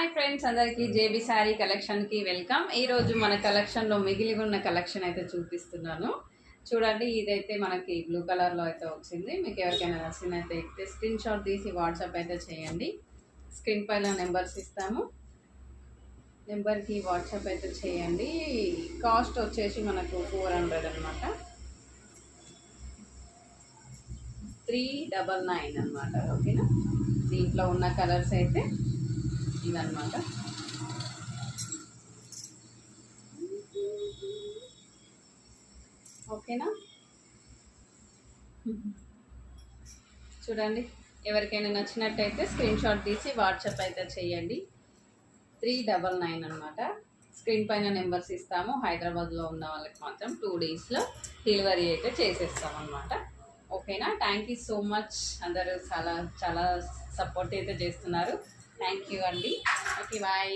Hi friends, అందరికీ JB sari కలెక్షన్కి welcome. ఈరోజు మన కలెక్షన్లో మిగిలి ఉన్న కలెక్షన్ అయితే చూపిస్తున్నాను. చూడండి, ఇదైతే మనకి బ్లూ కలర్లో అయితే వచ్చింది. మీకు ఎవరికైనా నచ్చినైతే స్క్రీన్ షాట్ తీసి వాట్సాప్ అయితే చేయండి. స్క్రీన్ పైన నెంబర్స్ ఇస్తాము, నెంబర్కి వాట్సాప్ అయితే చేయండి. కాస్ట్ వచ్చేసి మనకు 400 అనమాట, 399 అనమాట. ఓకేనా, దీంట్లో ఉన్న కలర్స్ అయితే ఇదన్నమాట. ఓకేనా, చూడండి, ఎవరికైనా నచ్చినట్టయితే స్క్రీన్ షాట్ తీసి వాట్సాప్ అయితే చేయండి. 399 అనమాట. స్క్రీన్ పైన నెంబర్స్ ఇస్తాము. హైదరాబాద్లో ఉన్న వాళ్ళకి మాత్రం 2 డేస్లో డెలివరీ అయితే చేసేస్తాం అనమాట. ఓకేనా, థ్యాంక్ యూ సో మచ్. అందరూ చాలా చాలా సపోర్ట్ అయితే చేస్తున్నారు. థ్యాంక్ యూ అండి. Okay, bye.